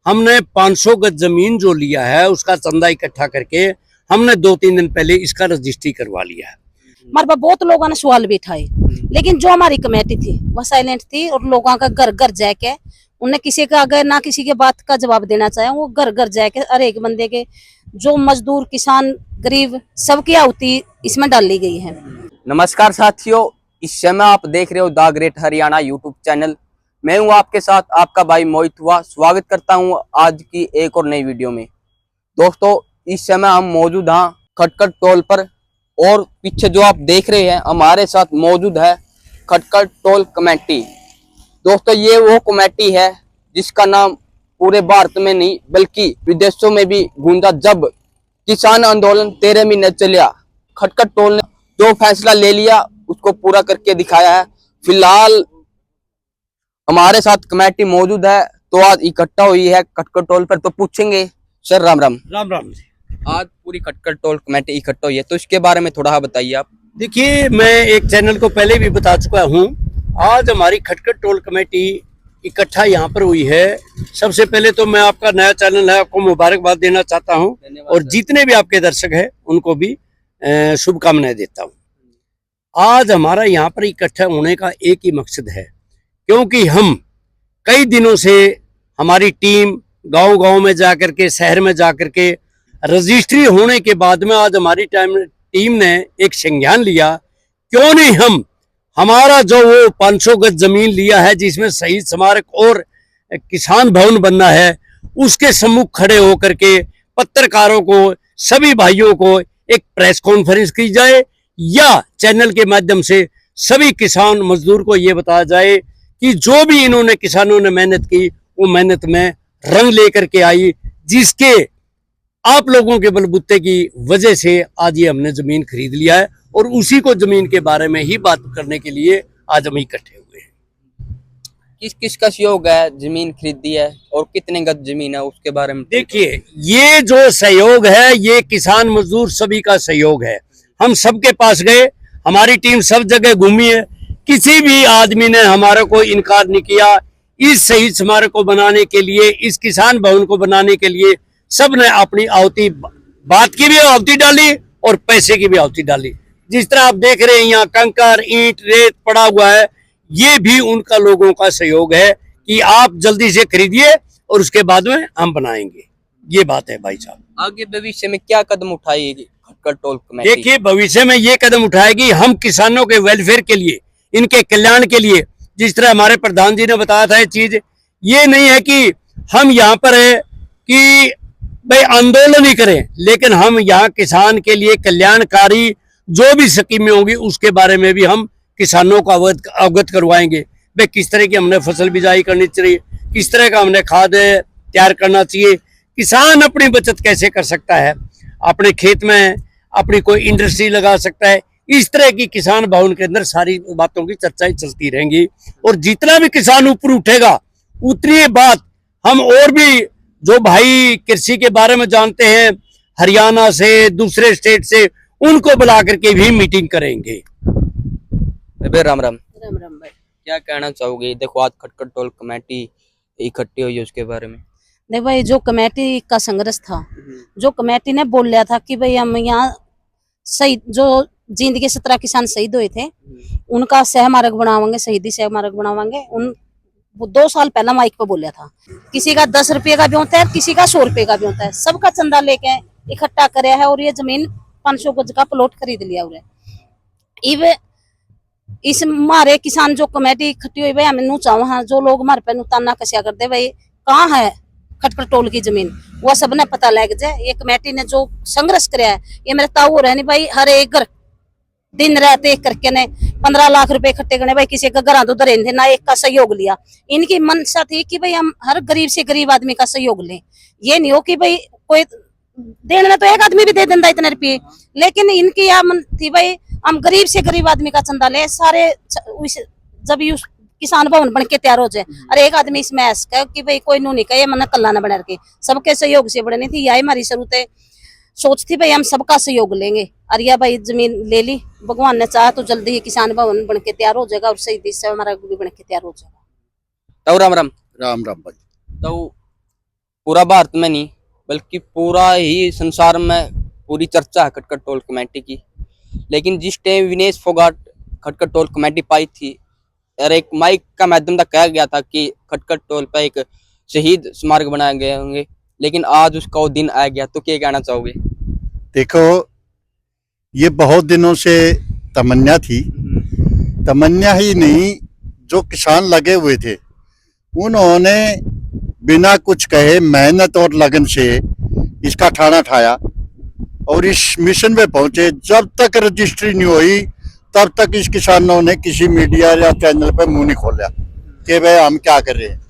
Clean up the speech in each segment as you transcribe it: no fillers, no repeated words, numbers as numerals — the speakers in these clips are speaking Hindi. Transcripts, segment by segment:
हमने 500 गज जमीन जो लिया है उसका चंदा इकट्ठा करके हमने 2-3 दिन पहले इसका रजिस्ट्री करवा लिया है। हमारे पास बहुत लोगों ने सवाल भी उठाए, लेकिन जो हमारी कमेटी थी वह साइलेंट थी और लोगों का घर घर जाके उन्हें किसी का अगर ना किसी के बात का जवाब देना चाहे, वो घर घर जाके हर एक बंदे के जो मजदूर किसान गरीब सबकी आहुति इसमें डाली गई है। नमस्कार साथियों, इस समय आप देख रहे हो the great Haryana YouTube channel. मैं हूं आपके साथ आपका भाई मोहित हुआ। स्वागत करता हूं आज की एक और नई वीडियो में। दोस्तों, इस समय हम मौजूद हैं खटकड़ टोल पर और पीछे जो आप देख रहे हैं हमारे साथ मौजूद है खटकड़ टोल कमेटी। दोस्तों, ये वो कमेटी है जिसका नाम पूरे भारत में नहीं बल्कि विदेशों में भी गूंजा। जब किसान आंदोलन 13 महीने चला, खटकड़ टोल ने जो फैसला ले लिया उसको पूरा करके दिखाया है। फिलहाल हमारे साथ कमेटी मौजूद है, तो आज इकट्ठा हुई है खटकड़ टोल पर। तो पूछेंगे सर, राम राम। राम राम जी। आज पूरी खटकड़ टोल कमेटी इकट्ठा हुई है, तो इसके बारे में थोड़ा बताइए आप। देखिए, मैं एक चैनल को पहले भी बता चुका हूँ। आज हमारी खटकड़ टोल कमेटी इकट्ठा यहाँ पर हुई है। सबसे पहले तो मैं आपका नया चैनल है, आपको मुबारकबाद देना चाहता हूँ और जितने भी आपके दर्शक हैं उनको भी शुभकामनाएं देता हूँ। आज हमारा यहाँ पर इकट्ठा होने का एक ही मकसद है, क्योंकि हम कई दिनों से हमारी टीम गांव-गांव में जाकर के, शहर में जाकर के रजिस्ट्री होने के बाद में आज हमारी टीम ने एक संज्ञान लिया, क्यों नहीं हम हमारा जो वो 500 गज जमीन लिया है जिसमें शहीद स्मारक और किसान भवन बनना है, उसके सम्मुख खड़े होकर के पत्रकारों को, सभी भाइयों को एक प्रेस कॉन्फ्रेंस की जाए या चैनल के माध्यम से सभी किसान मजदूर को ये बताया जाए कि जो भी इन्होंने किसानों ने मेहनत की वो मेहनत में रंग लेकर के आई, जिसके आप लोगों के बलबूते की वजह से आज ये हमने जमीन खरीद लिया है और उसी को जमीन के बारे में ही बात करने के लिए आज हम इकट्ठे हुए हैं। किस किस का सहयोग है, जमीन खरीदी है और कितने गज जमीन है उसके बारे में? देखिए, ये जो सहयोग है ये किसान मजदूर सभी का सहयोग है। हम सबके पास गए, हमारी टीम सब जगह घूमी है, किसी भी आदमी ने हमारे को इनकार नहीं किया। इस शहीद स्मारक को बनाने के लिए, इस किसान भवन को बनाने के लिए सब ने अपनी आहुति, बात की भी आहुति डाली और पैसे की भी आहुति डाली। जिस तरह आप देख रहे हैं यहाँ कंकर, ईंट, रेत पड़ा हुआ है, ये भी उनका लोगों का सहयोग है कि आप जल्दी से खरीदिए और उसके बाद में हम बनाएंगे। ये बात है भाई साहब। आगे भविष्य में क्या कदम उठाएगी खटकड़ टोल कमेटी? देखिए, भविष्य में ये कदम उठाएगी, हम किसानों के वेलफेयर के लिए, इनके कल्याण के लिए, जिस तरह हमारे प्रधान जी ने बताया था, ये चीज ये नहीं है कि हम यहाँ पर है कि भाई आंदोलन ही करें, लेकिन हम यहाँ किसान के लिए कल्याणकारी जो भी स्कीमें होंगी उसके बारे में भी हम किसानों को अवगत करवाएंगे। भाई किस तरह की हमने फसल बिजाई करनी चाहिए, किस तरह का हमने खाद तैयार करना चाहिए, किसान अपनी बचत कैसे कर सकता है, अपने खेत में अपनी कोई इंडस्ट्री लगा सकता है। इस तरह की किसान भवन के अंदर सारी बातों की चर्चाएं चलती रहेंगी और जितना भी किसान ऊपर उठेगा उतनी बात हम और भी जो भाई कृषि के बारे में जानते हैं हरियाणा से, दूसरे स्टेट से, उनको बुला करके भी मीटिंग करेंगे। राम राम। राम राम भाई। क्या कहना चाहोगे? देखो, आज खटकड़ टोल कमेटी इकट्ठी हुई है, उसके बारे में। नहीं भाई, जो कमेटी का संघर्ष था, जो कमेटी ने बोल लिया था कि भाई हम यहाँ शहीद जो जिंदगी 17 किसान शहीद हुए थे उनका सहमार्ग बनावांगे, शहीदी सहमार्ग बनावांगे। उन 2 साल पहला माइक पे बोला था। किसी का 10 रुपये का भी होता है, किसी का 100 रुपये का भी होता है, सबका चंदा लेके इकट्ठा कराया है और ये जमीन 500 गज का प्लॉट खरीद लिया। इवे इस हमारे किसान जो कमेटी इकट्ठी हुई भाई, हमें नू चाहो हाँ, जो लोग हमारे पे ताना कसिया करते भाई कहाँ है खटकड़ टोल की जमीन, वो सबने पता लग जाए। ये कमेटी ने जो संघर्ष कराया है, ये मेरे ताऊ रहे नहीं भाई, हर एक घर दिन रात एक करके ने 15 लाख रुपए इकट्ठे करने भाई, किसी का घर तो धरे थे ना, एक का सहयोग लिया। इनकी मनसा थी कि भाई हम हर गरीब से गरीब आदमी का सहयोग लें। ये नहीं हो कि भाई कोई देने तो एक आदमी भी दे देता इतने रुपये, लेकिन इनकी यह मन थी भाई हम गरीब से गरीब आदमी का चंदा ले। सारे जब किसान भवन बन के तैयार हो जाए, अरे एक आदमी इसमें ऐसा कि भाई कोई नू नहीं कहे मन कल्ला न बना के, सबके सहयोग से बढ़नी थी। यही हमारी शुरू सोच थी भाई हम सबका सहयोग लेंगे। अरिया भाई जमीन ले ली, भगवान ने चाहा तो जल्दी ही किसान भवन बन के तैयार हो जाएगा और शहीदी से हमारा भी बन के तैयार हो जाएगा। तो राम राम। राम राम भाई। तो पूरा भारत में नहीं बल्कि पूरा ही संसार में पूरी चर्चा है खटखट टोल कमेटी की। लेकिन जिस टाइम विनेश फोगाट खटखट टोल कमेटी पाई थी और एक माइक का माध्यम तक कहा गया था कि खटखट टोल पर एक शहीद स्मारक बनाए गए होंगे, लेकिन आज उसका वो दिन आ गया, तो क्या कहना चाहोगे? देखो, ये बहुत दिनों से तमन्ना थी। तमन्ना ही नहीं, जो किसान लगे हुए थे उन्होंने बिना कुछ कहे मेहनत और लगन से इसका ठाना ठाया और इस मिशन पे पहुंचे। जब तक रजिस्ट्री नहीं हुई तब तक इस किसानों ने किसी मीडिया या चैनल पे मुंह नहीं खोला कि भाई हम क्या कर रहे हैं।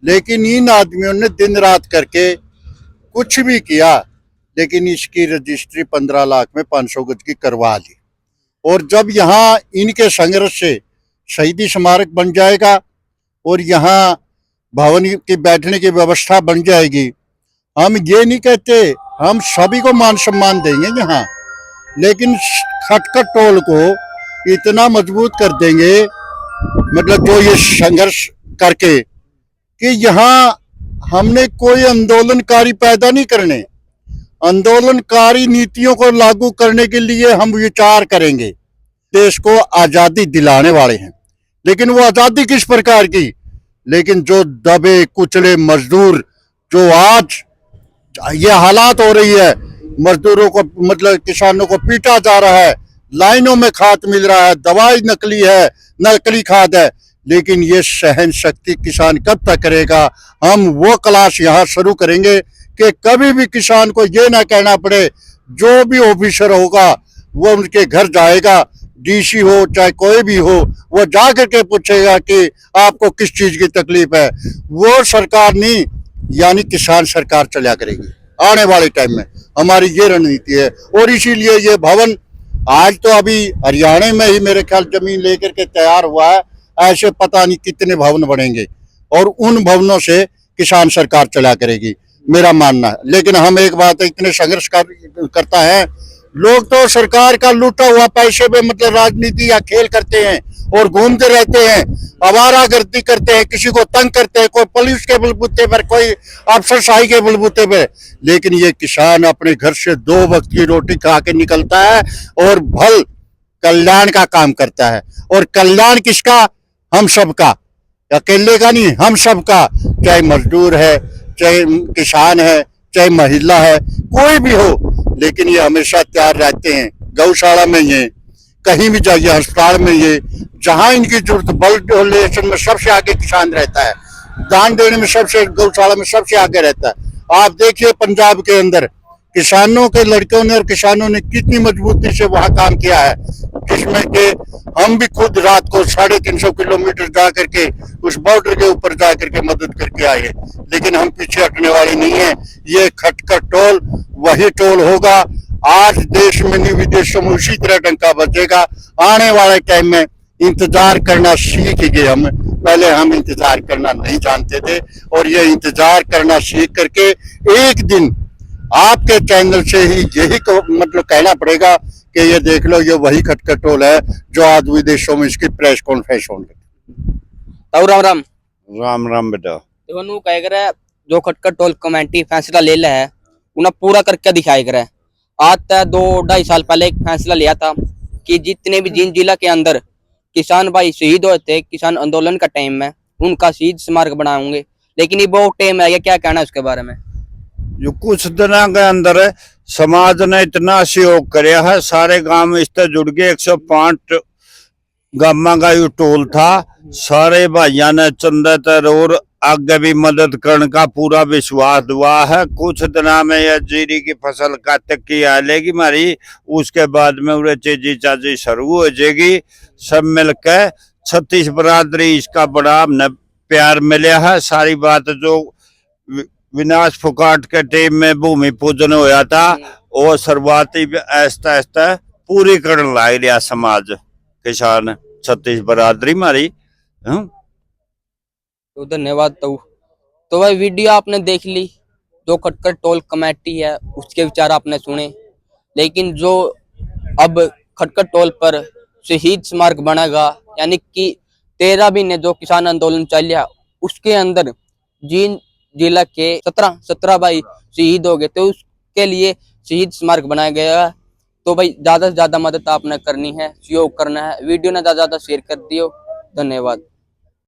लेकिन इन आदमियों ने दिन रात करके कुछ भी किया, लेकिन इसकी रजिस्ट्री 15 लाख में 500 गज की करवा ली। और जब यहाँ इनके संघर्ष से शहीदी स्मारक बन जाएगा और यहाँ भवन की बैठने की व्यवस्था बन जाएगी, हम ये नहीं कहते, हम सभी को मान सम्मान देंगे यहाँ, लेकिन खटखट टोल को इतना मजबूत कर देंगे, मतलब जो ये संघर्ष करके, कि यहाँ हमने कोई आंदोलनकारी पैदा नहीं करने। आंदोलनकारी नीतियों को लागू करने के लिए हम विचार करेंगे। देश को आजादी दिलाने वाले हैं, लेकिन वो आजादी किस प्रकार की? लेकिन जो दबे कुचले मजदूर, जो आज ये हालात हो रही है, मजदूरों को मतलब किसानों को पीटा जा रहा है, लाइनों में खाद मिल रहा है, दवाई नकली है, नकली खाद है, लेकिन ये सहन शक्ति किसान कब तक करेगा? हम वो क्लास यहाँ शुरू करेंगे कि कभी भी किसान को ये ना कहना पड़े। जो भी ऑफिसर होगा वो उनके घर जाएगा, डीसी हो चाहे कोई भी हो, वो जा करके पूछेगा कि आपको किस चीज की तकलीफ है। वो सरकार नहीं, यानी किसान सरकार चला करेगी आने वाले टाइम में। हमारी ये रणनीति है और इसीलिए ये भवन आज तो अभी हरियाणा में ही मेरे ख्याल जमीन लेकर के तैयार हुआ है। ऐसे पता नहीं कितने भवन बनेंगे और उन भवनों से किसान सरकार चला करेगी, मेरा मानना है। लेकिन हम एक बात है, इतने संघर्ष करता है, लोग तो सरकार का लूटा हुआ पैसे में मतलब राजनीति या खेल करते हैं और घूमते रहते हैं, आवारागर्दी करते हैं, किसी को तंग करते हैं, कोई पुलिस के बलबूते पर, कोई अफसरशाही के बलबूते पर। लेकिन ये किसान अपने घर से 2 वक्त की रोटी खा के निकलता है और भल कल्याण का काम करता है। और कल्याण किसका? हम सबका, अकेले का नहीं, हम सबका। चाहे मजदूर है, चाहे किसान है, चाहे महिला है, कोई भी हो, लेकिन ये हमेशा तैयार रहते हैं। गौशाला में ये, कहीं भी जाइए, अस्पताल में ये, जहां इनकी जरूरत, ब्लड डोनेशन में सबसे आगे किसान रहता है, दान देने में सबसे, गौशाला में सबसे आगे रहता है। आप देखिए पंजाब के अंदर किसानों के लड़कों ने और किसानों ने कितनी मजबूती से वहां काम किया है, जिसमें कि हम भी खुद रात को 350 किलोमीटर जा करके उस बॉर्डर के ऊपर जा करके मदद करके आए। लेकिन हम पीछे हटने वाले नहीं है। ये खटखट टोल वही टोल होगा, आज देश में नहीं विदेशों में उसी तरह डंका बजेगा। आने वाले टाइम में इंतजार करना सीख गए हम, पहले हम इंतजार करना नहीं जानते थे और ये इंतजार करना सीख करके एक दिन आपके चैनल से ही यही मतलब कहना पड़ेगा कि ये देख लो, ये वही खटखट टोल है जो आज विदेशों में इसकी प्रेस कॉन्फ्रेंस हो रही। राम राम राम राम बेटा। देखो कह करे जो खटखट टोल कमेटी फैसला ले ला है उन्हें पूरा करके दिखाया करे। आज तक 2-2.5 साल पहले एक फैसला लिया था कि जितने भी जिन जिला के अंदर किसान भाई शहीद हुए थे किसान आंदोलन का टाइम में, उनका शहीद स्मारक बनाएंगे। लेकिन ये बहुत टाइम है, क्या कहना है उसके बारे में? जो कुछ दिनों के अंदर समाज ने इतना सहयोग कराया है, सारे गांव इससे जुड़ गए। 105 गांव का यो टोल था, सारे भाइयों ने चंदा तर और आगे भी मदद करने का पूरा विश्वास हुआ है। कुछ दिनों में यह जीरी की फसल काट की आएगी हमारी, उसके बाद में उरे चीजी चाची शुरू हो जाएगी। सब मिलकर 36 बरादरी इसका बड़ा हमने प्यार मिला है। सारी बात जो विनाश फोगाट के टाइम में भूमि पूजन होया था और शुरुआती ऐसा ऐसा पूरी करने लग रहा समाज किसान 36 बरादरी हमारी। तो धन्यवाद। तो वह वीडियो आपने देख ली, जो खटखट टोल कमेटी है उसके विचार आपने सुने। लेकिन जो अब खटखट टोल पर शहीद स्मारक बनेगा, यानी कि 13 महीने जो किसान आंदोलन चलिया उसके अंदर जिन जिला के 17 भाई शहीद हो गए, तो उसके लिए शहीद स्मारक बनाया गया है। तो भाई ज्यादा से ज्यादा मदद आपने करनी है, सहयोग करना है, वीडियो ने ज्यादा से ज्यादा शेयर कर दियो। धन्यवाद।